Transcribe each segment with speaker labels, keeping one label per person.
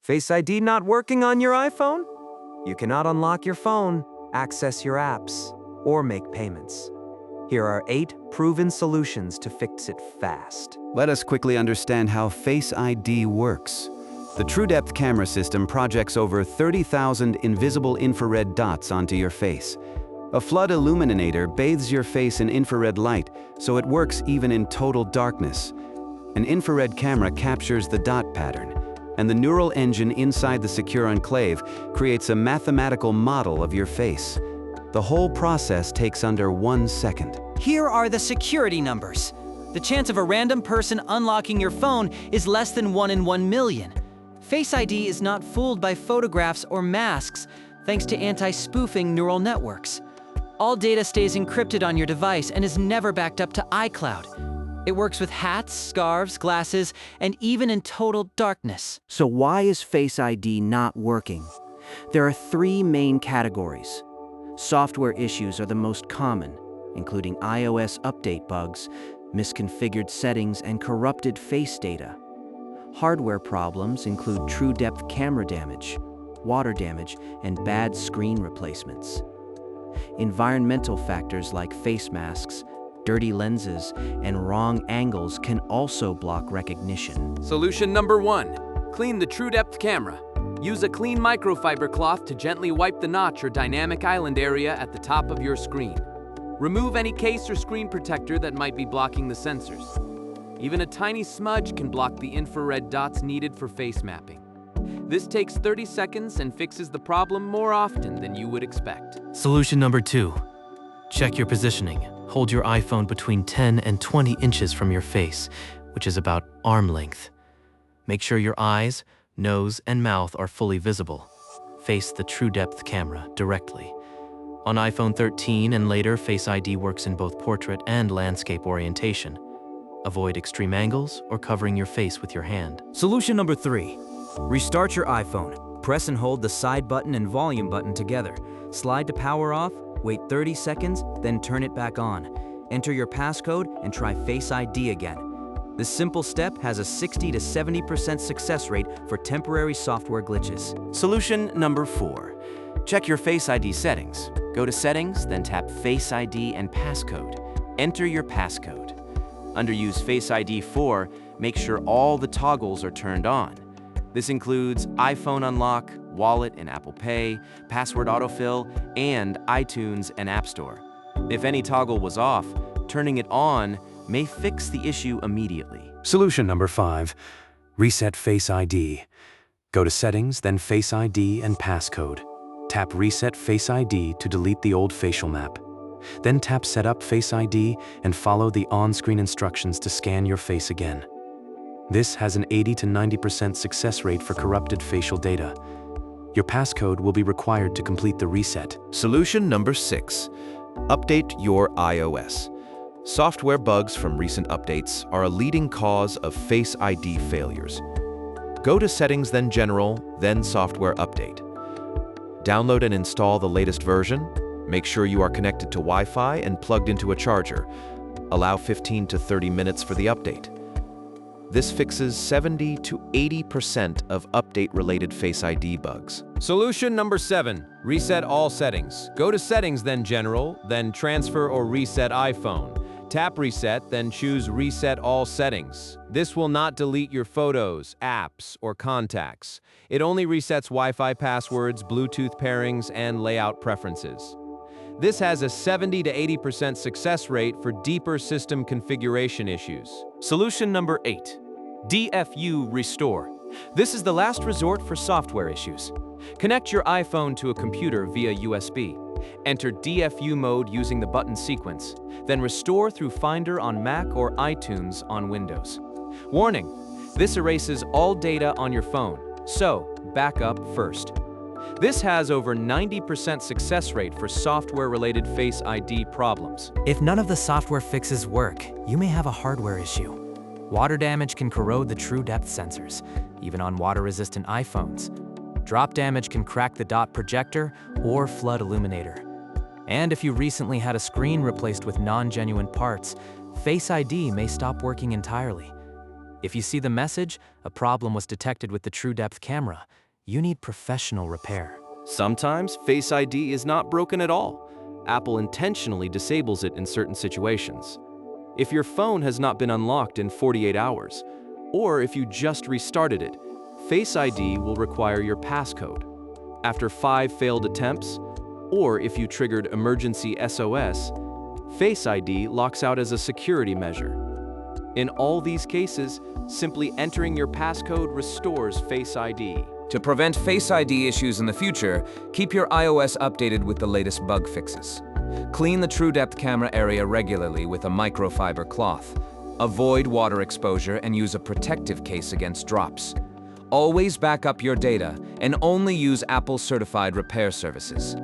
Speaker 1: Face ID not working on your iPhone? You cannot unlock your phone, access your apps, or make payments. Here are 8 proven solutions to fix it fast.
Speaker 2: Let us quickly understand how Face ID works. The TrueDepth camera system projects over 30,000 invisible infrared dots onto your face. A flood illuminator bathes your face in infrared light, so it works even in total darkness. An infrared camera captures the dot pattern, and the neural engine inside the secure enclave creates a mathematical model of your face. The whole process takes under 1 second.
Speaker 3: Here are the security numbers. The chance of a random person unlocking your phone is less than 1 in 1 million. Face ID is not fooled by photographs or masks thanks to anti-spoofing neural networks. All data stays encrypted on your device and is never backed up to iCloud. It works with hats, scarves, glasses, and even in total darkness.
Speaker 4: So why is Face ID not working? There are 3 main categories. Software issues are the most common, including iOS update bugs, misconfigured settings, and corrupted face data. Hardware problems include TrueDepth camera damage, water damage, and bad screen replacements. Environmental factors like face masks, dirty lenses, and wrong angles can also block recognition.
Speaker 5: Solution number 1. Clean the TrueDepth camera. Use a clean microfiber cloth to gently wipe the notch or dynamic island area at the top of your screen. Remove any case or screen protector that might be blocking the sensors. Even a tiny smudge can block the infrared dots needed for face mapping. This takes 30 seconds and fixes the problem more often than you would expect.
Speaker 6: Solution number 2. Check your positioning. Hold your iPhone between 10 and 20 inches from your face, which is about arm length. Make sure your eyes, nose, and mouth are fully visible. Face the TrueDepth camera directly. On iPhone 13 and later, Face ID works in both portrait and landscape orientation. Avoid extreme angles or covering your face with your hand.
Speaker 1: Solution number 3. Restart your iPhone. Press and hold the side button and volume button together. Slide to power off, wait 30 seconds, then turn it back on. Enter your passcode and try Face ID again. This simple step has a 60 to 70% success rate for temporary software glitches.
Speaker 2: Solution number 4. Check your Face ID settings. Go to Settings, then tap Face ID and Passcode. Enter your passcode. Under Use Face ID 4, make sure all the toggles are turned on. This includes iPhone Unlock, Wallet and Apple Pay, Password Autofill, and iTunes and App Store. If any toggle was off, turning it on may fix the issue immediately.
Speaker 7: Solution number 5. Reset Face ID. Go to Settings, then Face ID and Passcode. Tap Reset Face ID to delete the old facial map. Then tap Set up Face ID and follow the on-screen instructions to scan your face again. This has an 80 to 90% success rate for corrupted facial data. Your passcode will be required to complete the reset.
Speaker 8: Solution number 6. Update your iOS. Software bugs from recent updates are a leading cause of Face ID failures. Go to Settings, then General, then Software Update. Download and install the latest version. Make sure you are connected to Wi-Fi and plugged into a charger. Allow 15 to 30 minutes for the update. This fixes 70 to 80% of update-related Face ID bugs.
Speaker 5: Solution number 7. Reset all settings. Go to Settings, then General, then Transfer or Reset iPhone. Tap Reset, then choose Reset All Settings. This will not delete your photos, apps, or contacts. It only resets Wi-Fi passwords, Bluetooth pairings, and layout preferences. This has a 70 to 80% success rate for deeper system configuration issues.
Speaker 1: Solution number 8. DFU Restore. This is the last resort for software issues. Connect your iPhone to a computer via USB. Enter DFU mode using the button sequence, then restore through Finder on Mac or iTunes on Windows. Warning: this erases all data on your phone, so back up first. This has over 90% success rate for software-related Face ID problems.
Speaker 3: If none of the software fixes work, you may have a hardware issue. Water damage can corrode the TrueDepth sensors, even on water-resistant iPhones. Drop damage can crack the dot projector or flood illuminator. And if you recently had a screen replaced with non-genuine parts, Face ID may stop working entirely.
Speaker 6: If you see the message, a problem was detected with the TrueDepth camera, you need professional repair.
Speaker 1: Sometimes Face ID is not broken at all. Apple intentionally disables it in certain situations. If your phone has not been unlocked in 48 hours, or if you just restarted it, Face ID will require your passcode. After 5 failed attempts, or if you triggered emergency SOS, Face ID locks out as a security measure. In all these cases, simply entering your passcode restores Face ID.
Speaker 9: To prevent Face ID issues in the future, keep your iOS updated with the latest bug fixes. Clean the TrueDepth camera area regularly with a microfiber cloth. Avoid water exposure and use a protective case against drops. Always back up your data and only use Apple-certified repair services.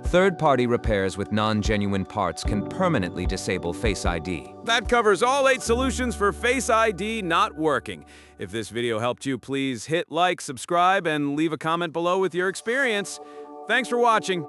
Speaker 9: Third-party repairs with non-genuine parts can permanently disable Face ID.
Speaker 5: That covers all 8 solutions for Face ID not working. If this video helped you, please hit like, subscribe, and leave a comment below with your experience. Thanks for watching.